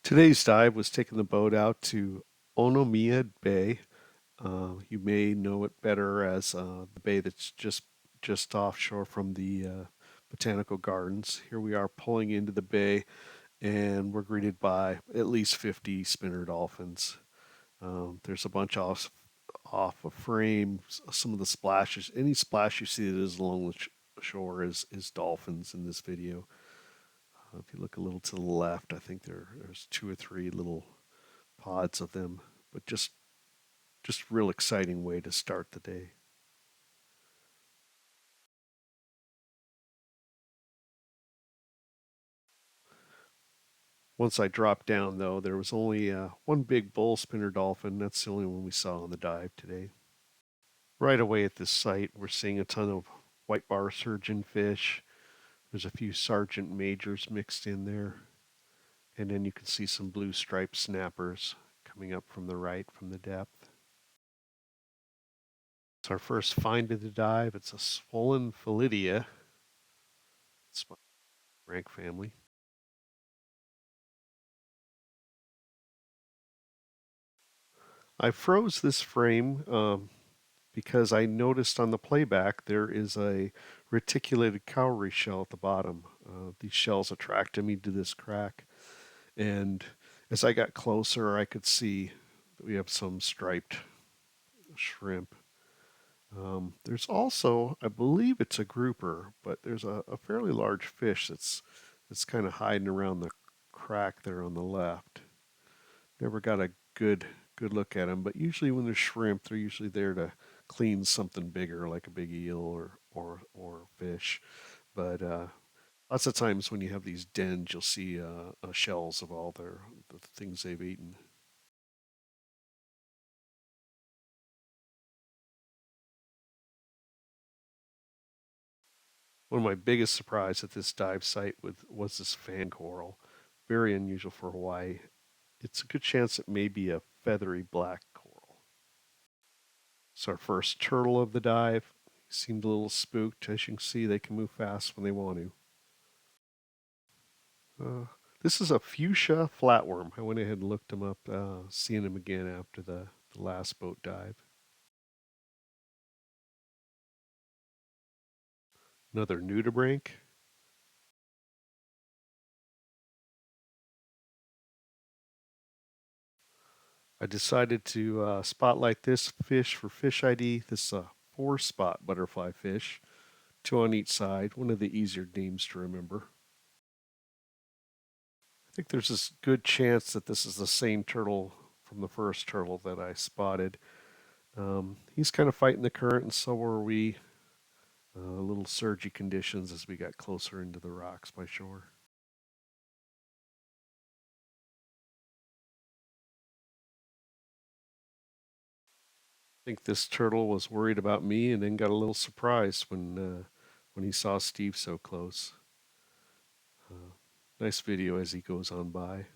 Today's dive was taking the boat out to Onomea Bay. You may know it better as the bay that's just offshore from the botanical gardens. Here we are pulling into the bay, and we're greeted by at least 50 spinner dolphins. There's a bunch off a frame. Some of the splashes, any splash you see that is along the shore is dolphins in this video. If you look a little to the left, I think there's two or three little pods of them, but just real exciting way to start the day. Once I dropped down, though, there was only one big bull spinner dolphin. That's the only one we saw on the dive today. Right away at this site, we're seeing a ton of white bar surgeonfish. There's a few sergeant majors mixed in there. And then you can see some blue striped snappers coming up from the right from the depth. It's our first find of the dive. It's a swollen Philidia. It's my rank family. I froze this frame because I noticed on the playback there is a reticulated cowrie shell at the bottom. These shells attracted me to this crack, and as I got closer, I could see that we have some striped shrimp. There's also, I believe it's a grouper, but there's a fairly large fish that's kind of hiding around the crack there on the left. Never got a good look at them, but usually when there's shrimp, they're usually there to clean something bigger like a big eel or fish. But lots of times when you have these dens, you'll see shells of all the things they've eaten. One of my biggest surprise at this dive site was this fan coral. Very unusual for Hawaii. It's a good chance it may be a feathery black coral. It's our first turtle of the dive. He seemed a little spooked. As you can see, they can move fast when they want to. This is a fuchsia flatworm. I went ahead and looked him up, seeing him again after the last boat dive. Another nudibranch. I decided to spotlight this fish for Fish ID. This is a 4-spot butterfly fish, 2 on each side, one of the easier names to remember. I think there's this good chance that this is the same turtle from the first turtle that I spotted. He's kind of fighting the current, and so were we. A little surgy conditions as we got closer into the rocks by shore. I think this turtle was worried about me and then got a little surprised when he saw Steve so close. Uh, nice video as he goes on by.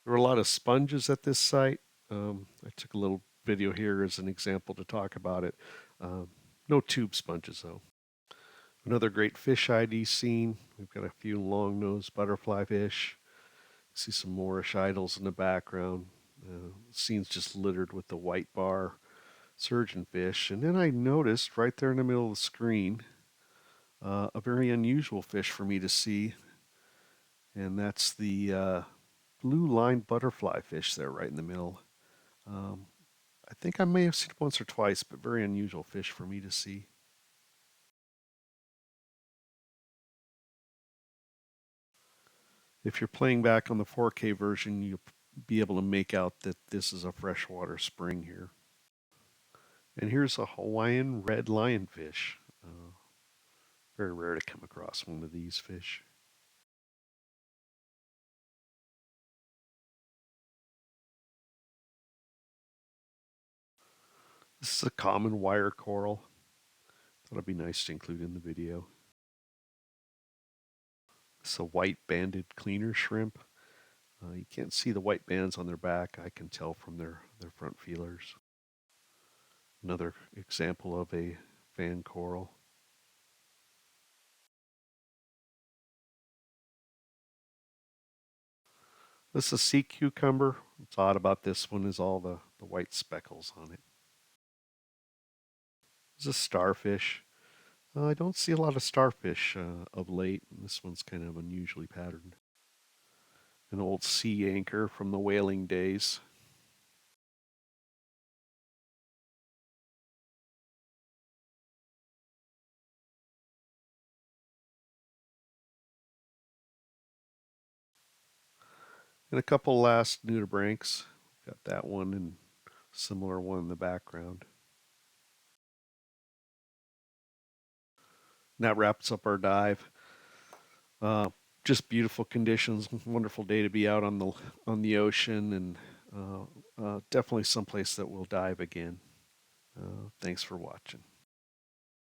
There were a lot of sponges at this site. I took a little video here as an example to talk about it. No tube sponges though. Another great fish ID scene. We've got a few long-nosed butterfly fish. See some Moorish idols in the background. Scene's just littered with the white bar surgeonfish. And then I noticed right there in the middle of the screen a very unusual fish for me to see, and that's the blue line butterfly fish there right in the middle. Um, I think I may have seen it once or twice, but very unusual fish for me to see. If you're playing back on the 4K version, you'll be able to make out that this is a freshwater spring here. And here's a Hawaiian red lionfish. Very rare to come across one of these fish. This is a common wire coral. Thought it'd be nice to include in the video. This is a white banded cleaner shrimp. You can't see the white bands on their back. I can tell from their front feelers. Another example of a fan coral. This is a sea cucumber. What's odd about this one is all the white speckles on it. This is a starfish. I don't see a lot of starfish of late. This one's kind of unusually patterned. An old sea anchor from the whaling days. And a couple last nudibranchs. Got that one and similar one in the background. And that wraps up our dive. Uh, just beautiful conditions. Wonderful day to be out on the ocean, and definitely someplace that we'll dive again. Thanks for watching.